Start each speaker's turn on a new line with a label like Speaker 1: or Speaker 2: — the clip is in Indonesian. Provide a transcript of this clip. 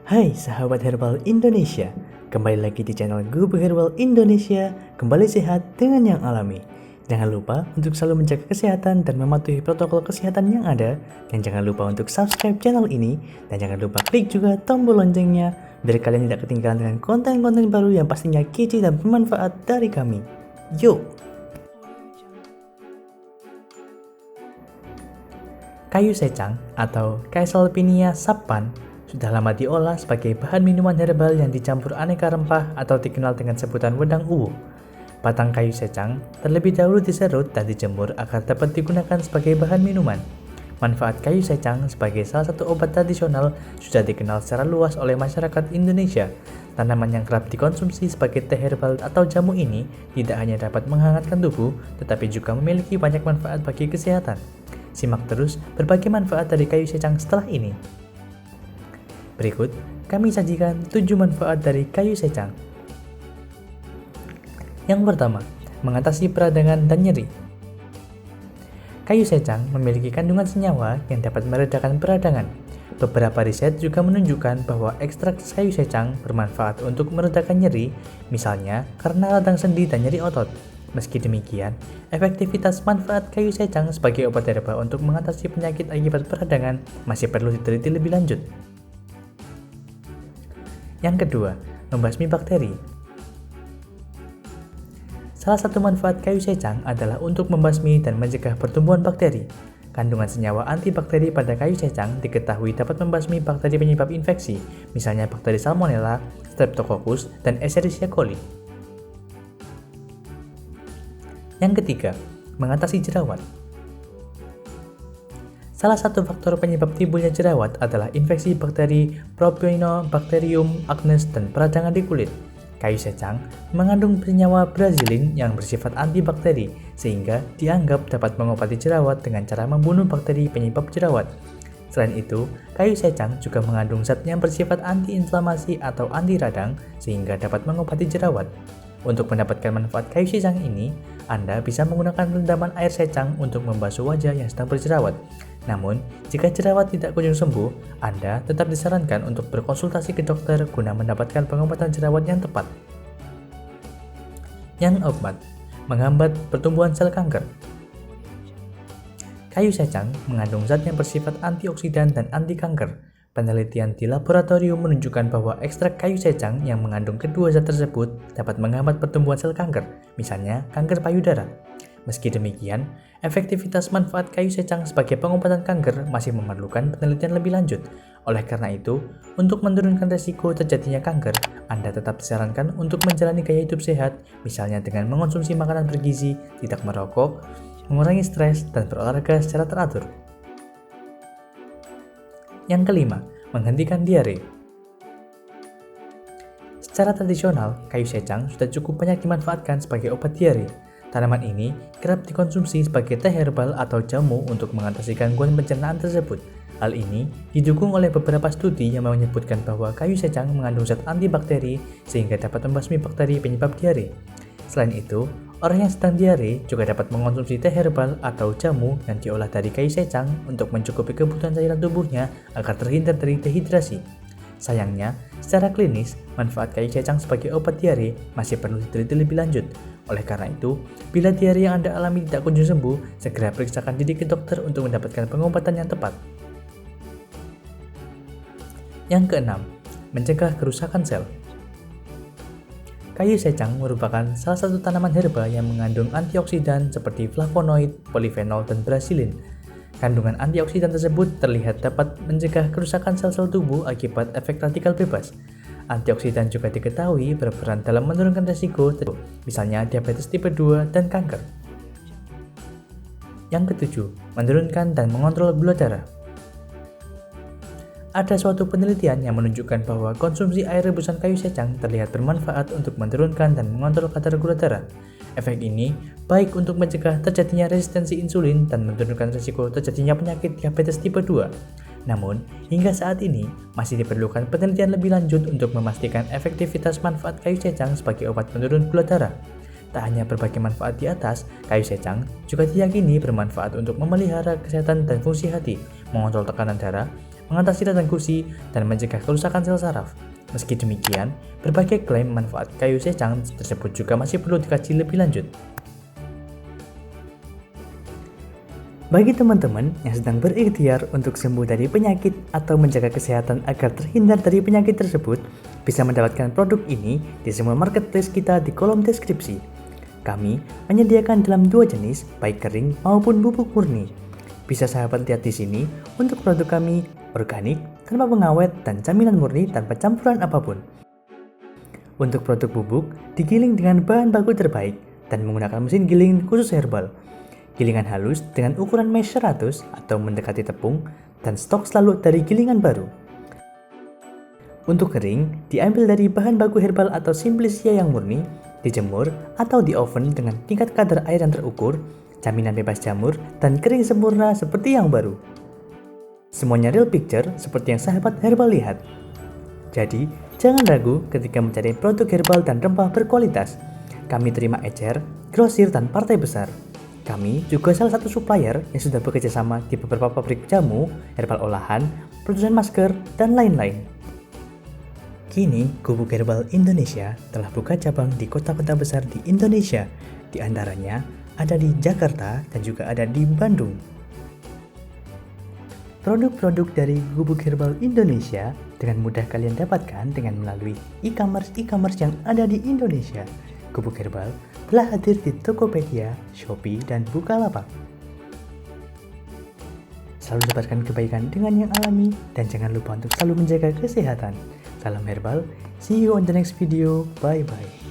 Speaker 1: Hai sahabat herbal Indonesia, kembali lagi di channel Gubuk Herbal Indonesia, kembali sehat dengan yang alami. Jangan lupa untuk selalu menjaga kesehatan dan mematuhi protokol kesehatan yang ada, dan jangan lupa untuk subscribe channel ini, dan jangan lupa klik juga tombol loncengnya, biar kalian tidak ketinggalan dengan konten-konten baru yang pastinya kece dan bermanfaat dari kami. Yuk! Kayu secang atau Caesalpinia sappan sudah lama diolah sebagai bahan minuman herbal yang dicampur aneka rempah atau dikenal dengan sebutan wedang uwu. Batang kayu secang terlebih dahulu diserut dan dijemur agar dapat digunakan sebagai bahan minuman. Manfaat kayu secang sebagai salah satu obat tradisional sudah dikenal secara luas oleh masyarakat Indonesia. Tanaman yang kerap dikonsumsi sebagai teh herbal atau jamu ini tidak hanya dapat menghangatkan tubuh, tetapi juga memiliki banyak manfaat bagi kesehatan. Simak terus berbagai manfaat dari kayu secang setelah ini. Berikut, kami sajikan 7 manfaat dari kayu secang. Yang pertama, mengatasi peradangan dan nyeri. Kayu secang memiliki kandungan senyawa yang dapat meredakan peradangan. Beberapa riset juga menunjukkan bahwa ekstrak kayu secang bermanfaat untuk meredakan nyeri, misalnya karena radang sendi dan nyeri otot. Meski demikian, efektivitas manfaat kayu secang sebagai obat herbal untuk mengatasi penyakit akibat peradangan masih perlu diteliti lebih lanjut. Yang kedua, membasmi bakteri. Salah satu manfaat kayu secang adalah untuk membasmi dan mencegah pertumbuhan bakteri. Kandungan senyawa antibakteri pada kayu secang diketahui dapat membasmi bakteri penyebab infeksi, misalnya bakteri Salmonella, Streptococcus, dan Escherichia coli. Yang ketiga, mengatasi jerawat. Salah satu faktor penyebab timbulnya jerawat adalah infeksi bakteri Propionibacterium acnes dan peradangan di kulit. Kayu secang mengandung senyawa brazilin yang bersifat antibakteri, sehingga dianggap dapat mengobati jerawat dengan cara membunuh bakteri penyebab jerawat. Selain itu, kayu secang juga mengandung zat yang bersifat antiinflamasi atau anti radang, sehingga dapat mengobati jerawat. Untuk mendapatkan manfaat kayu secang ini, Anda bisa menggunakan rendaman air secang untuk membasuh wajah yang sedang berjerawat. Namun, jika jerawat tidak kunjung sembuh, Anda tetap disarankan untuk berkonsultasi ke dokter guna mendapatkan pengobatan jerawat yang tepat. Yang keempat, menghambat pertumbuhan sel kanker. Kayu secang mengandung zat yang bersifat antioksidan dan anti kanker. Penelitian di laboratorium menunjukkan bahwa ekstrak kayu secang yang mengandung kedua zat tersebut dapat menghambat pertumbuhan sel kanker, misalnya kanker payudara. Meski demikian, efektivitas manfaat kayu secang sebagai pengobatan kanker masih memerlukan penelitian lebih lanjut. Oleh karena itu, untuk menurunkan resiko terjadinya kanker, Anda tetap disarankan untuk menjalani gaya hidup sehat, misalnya dengan mengonsumsi makanan bergizi, tidak merokok, mengurangi stres, dan berolahraga secara teratur. Yang kelima, menghentikan diare. Secara tradisional, kayu secang sudah cukup banyak dimanfaatkan sebagai obat diare. Tanaman ini kerap dikonsumsi sebagai teh herbal atau jamu untuk mengatasi gangguan pencernaan tersebut. Hal ini didukung oleh beberapa studi yang menyebutkan bahwa kayu secang mengandung zat antibakteri sehingga dapat membasmi bakteri penyebab diare. Selain itu, orang yang sedang diare juga dapat mengonsumsi teh herbal atau jamu yang diolah dari kayu secang untuk mencukupi kebutuhan cairan tubuhnya agar terhindar dari dehidrasi. Sayangnya, secara klinis, manfaat kayu secang sebagai obat diare masih perlu diteliti lebih lanjut. Oleh karena itu, bila diare yang Anda alami tidak kunjung sembuh, segera periksakan diri ke dokter untuk mendapatkan pengobatan yang tepat. Yang keenam, mencegah kerusakan sel. Kayu secang merupakan salah satu tanaman herbal yang mengandung antioksidan seperti flavonoid, polifenol, dan brazilin. Kandungan antioksidan tersebut terlihat dapat mencegah kerusakan sel-sel tubuh akibat efek radikal bebas. Antioksidan juga diketahui berperan dalam menurunkan risiko, misalnya diabetes tipe 2 dan kanker. Yang ketujuh, menurunkan dan mengontrol gula darah. Ada suatu penelitian yang menunjukkan bahwa konsumsi air rebusan kayu secang terlihat bermanfaat untuk menurunkan dan mengontrol kadar gula darah. Efek ini baik untuk mencegah terjadinya resistensi insulin dan menurunkan risiko terjadinya penyakit diabetes tipe 2. Namun, hingga saat ini masih diperlukan penelitian lebih lanjut untuk memastikan efektivitas manfaat kayu secang sebagai obat penurun gula darah. Tak hanya berbagai manfaat di atas, kayu secang juga diyakini bermanfaat untuk memelihara kesehatan dan fungsi hati, mengontrol tekanan darah, mengatasi radang gusi, dan mencegah kerusakan sel saraf. Meski demikian, berbagai klaim manfaat kayu secang tersebut juga masih perlu dikaji lebih lanjut. Bagi teman-teman yang sedang berikhtiar untuk sembuh dari penyakit atau menjaga kesehatan agar terhindar dari penyakit tersebut, bisa mendapatkan produk ini di semua marketplace kita di kolom deskripsi. Kami menyediakan dalam 2 jenis, baik kering maupun bubuk murni. Bisa sahabat lihat di sini, untuk produk kami organik, tanpa pengawet, dan jaminan murni tanpa campuran apapun. Untuk produk bubuk, digiling dengan bahan baku terbaik dan menggunakan mesin giling khusus herbal. Gilingan halus dengan ukuran mesh 100 atau mendekati tepung, dan stok selalu dari gilingan baru. Untuk kering, diambil dari bahan baku herbal atau simplicia yang murni, dijemur atau di oven dengan tingkat kadar air yang terukur, jaminan bebas jamur, dan kering sempurna seperti yang baru. Semuanya real picture seperti yang sahabat herbal lihat. Jadi, jangan ragu ketika mencari produk herbal dan rempah berkualitas. Kami terima ecer, grosir, dan partai besar. Kami juga salah satu supplier yang sudah bekerja sama di beberapa pabrik jamu, herbal olahan, produsen masker, dan lain-lain. Kini, Gubuk Herbal Indonesia telah buka cabang di kota-kota besar di Indonesia. Di antaranya ada di Jakarta dan juga ada di Bandung. Produk-produk dari Gubuk Herbal Indonesia dengan mudah kalian dapatkan dengan melalui e-commerce yang ada di Indonesia. Gubuk Herbal telah hadir di Tokopedia, Shopee, dan Bukalapak. Selalu dapatkan kebaikan dengan yang alami dan jangan lupa untuk selalu menjaga kesehatan. Salam herbal, see you on the next video, bye-bye.